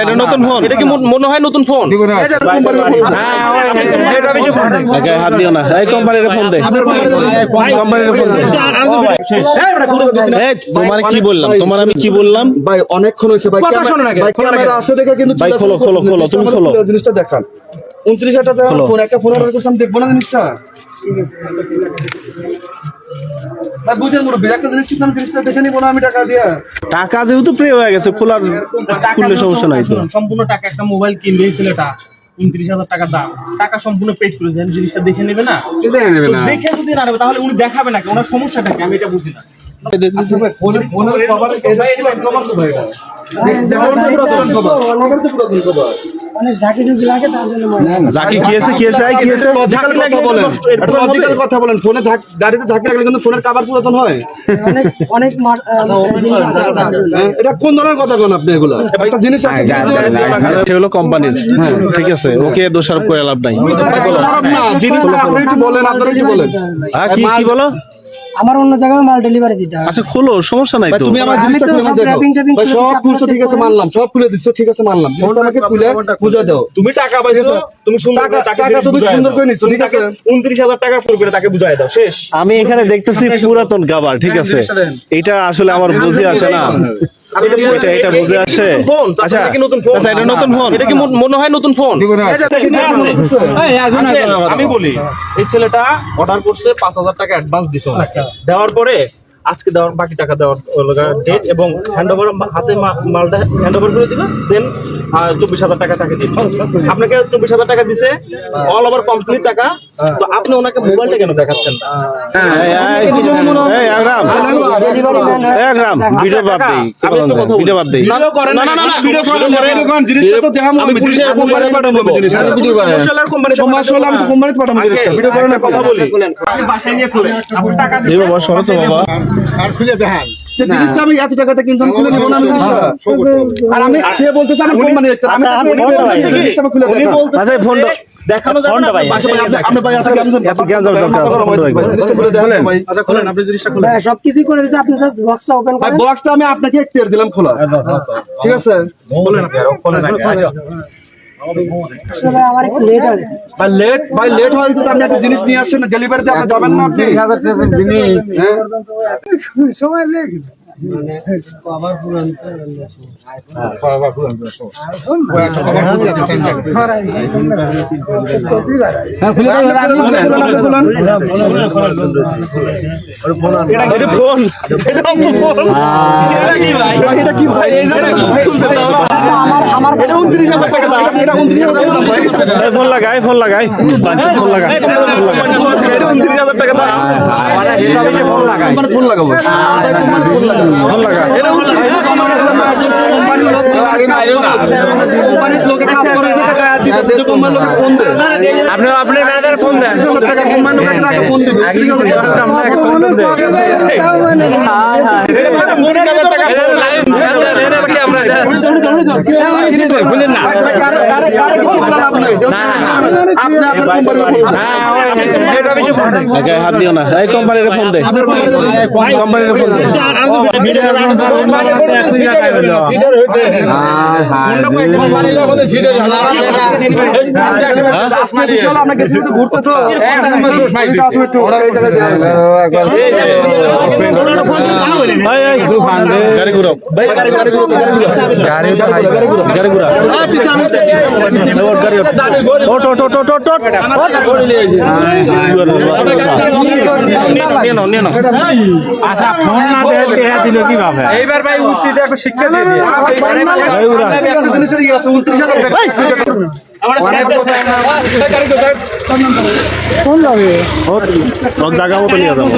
এটা নতুন ফোন, এটা কি মনে হয় নতুন ফোন? হাত দিও না, এই কোম্পানির ফোন দে, কোম্পানির ফোন দে। তোমার কি বললাম, তোমার আমি কি বললাম ভাই? অনেকক্ষণ হয়েছে ভাই, কথা শোনো না, ক্যামেরা আছে দেখে কিন্তু ভাই খোলো খোলো খোলো, তুমি খোলো। জিনিসটা দেখান। 29,000 টাকা ফোন, একটা ফোন অর্ডার করছিলাম, দেখবো না জিনিসটা? ঠিক আছে ভাই, বুঝেন মুরব্বি, একটা জিনিস কিনলাম, জিনিসটা দেখে নিবো না আমি টাকা দিয়ে? টাকা যেহেতু প্রে হয়ে গেছে, খোলার খুললে সমস্যা নাই তো। সম্পূর্ণ টাকা একটা মোবাইল কিনবে ছেলেটা, 29,000 টাকা দাম, টাকা সম্পূর্ণ পেড করে দেন, জিনিসটা দেখে নেবে না? দেখে যদি না নেবে তাহলে উনি দেখাবে না, ওনার সমস্যাটা কি আমি এটা বুঝি না। আচ্ছা ভাই, ফোনের কভার এটা কভার তো ভাই, এটা দেখার তো পুরাতন কভার, কভার তো পুরাতন কভার। অনেক ঝাঁকি ঝুঁকি লাগে, তার জন্য জাকি কি আছে কি আছে আই কি আছে? লজিক্যাল কথা বলেন, এটা লজিক্যাল কথা বলেন। ফোনে গাড়িতে ঝাঁকি লাগলে কিন্তু ফোনের কভার পুরাতন হয়? অনেক অনেক জিনিস আছে তার জন্য। এটা কোন ধরনের কথা বলেন আপনি? এগুলা একটা জিনিস আছে, সেগুলো কোম্পানির, ঠিক আছে, ওকে দোষারোপ করে লাভ নাই। খারাপ না জিনিসটা, আপনি একটু বলেন, আপনারা কি বলেন? হ্যাঁ কি কি বলো? আমার অন্য জায়গায় মাল ডেলিভারি দিতে হবে। আচ্ছা খোলো, সমস্যা নাই তো। তুমি আমার জিনিসটা খুলে দেখো ভাই, সব খুলছো, ঠিক আছে মানলাম, সব খুলে দিচ্ছ, ঠিক আছে মানলাম, জিনিসটা আমাকে খুলে বুঝা দাও। তুমি টাকা পাইছো, তুমি সুন্দর করে টাকা তুমি সুন্দর করে নিচ্ছ, ঠিক আছে? 29,000 টাকা পুরো করে তাকে বুঝাই দাও, শেষ। আমি এখানে দেখতেছি পুরাতন গাবার, ঠিক আছে, এটা আসলে আমার বুঝে আসে না, এটা বুঝে আসে। আচ্ছা এটা কি নতুন ফোন? আচ্ছা এটা নতুন ফোন, এটা কি মনে হয় নতুন ফোন? আমি বলি, এই ছেলেটা অর্ডার করছে, 5,000 টাকা অ্যাডভান্স দিছে, দেওয়ার পরে আজকে দেওয়ার বাকি টাকা দেওয়ার ডেট এবং হ্যান্ডওভার, হাতে মালটা হ্যান্ডওভার করে দিবে, দেন 24,000 টাকা তাকে দিবে। আপনাকে 24,000 টাকা দিছে, অল ওভার কমপ্লিট টাকা। তো আপনি ওনাকে মোবাইলটা কেন দেখাচ্ছেন না? ভিডিও বাদ দেই, ভিডিও বাদ দেই। ভিডিও করেন না, ভিডিও করেন, জিনিসটা তো দেখাম, আমি পুলিশের কোম্পানি পাঠাবো জিনিসটা। সমস্যা হলে আমি তো কোম্পানিতে পাঠাবো জিনিসটা। ভিডিও করেন না, কথা বলি। আপনি বাসায় নিয়ে খুলে আপনি টাকা এই বাবা সরো তো বাবা। আর খুলে দেখান। জিনিসটা আমি এত টাকাতে কিনতাম, খুলে দেবো না আমি জিনিসটা? আর আমি সে বলতেছে আমার কোম্পানি দেখতে, আমি জিনিসটা আমি খুলে দেখাবো। আচ্ছা ফোনটা দেখানো যাবে না ভাই। আপনি ভাই এত জ্ঞান এত জ্ঞান দরকার জিনিসটা খুলে দেখান ভাই। আচ্ছা খুলেন, আপনি জিনিসটা খুলেন। হ্যাঁ, সবকিছুই করে দিতে, আপনি জাস্ট বক্সটা ওপেন ভাই করেন। বক্সটা আমি আপনাকে এখতিয়ার দিলাম খোলা, ঠিক আছে? খুলেন আপনি, খুলেন আগে। আচ্ছা আসলে ভাই আমার একটু লেট হয়ে গেছে। ভাই লেট হয়ে যাচ্ছে, আপনি একটা জিনিস নিয়ে আসছেন, ডেলিভারিতে আপনি যাবেন না? আপনি সময় লেগে এটা ফোন, এটা কি ভাই? আমার এটা 29,000 টাকা দাম, এটা 29,000 টাকা দাম ভাই। ফোন লাগাই, ফোন লাগাই, ফোন লাগাই, এটা 29,000 টাকা দাম। কোম্পানি ফোন লাগাবো, ফোন লাগা। এটা কোম্পানির লোক আগে কাজ করা আছে, কোম্পানির লোকে কাজ করে যে টাকা দিতেছে, যে কোম্পানির লোকে ফোন দেয়। আপনি ম্যানেজার ফোন দেন। 30,000 টাকা কোম্পানির লোকে টাকা ফোন দিবে, 30,000 টাকা দাম। হাত দিও না, এই কোম্পানির ফোন দে, কোম্পানির ফোন দে। ঘুরতে তো গাড়ি ঘুরাও, গাড়ি ঘুরা, ওট ওট ওট ওট ওট ওট। আচ্ছা ফোন না দিলে কিভাবে? এইবার ভাই উচিত একটা শিক্ষা দিয়ে দিই। একটা জিনিসের কি আছে 29,000 টাকা জায়গা মতো নিয়ে যাবো।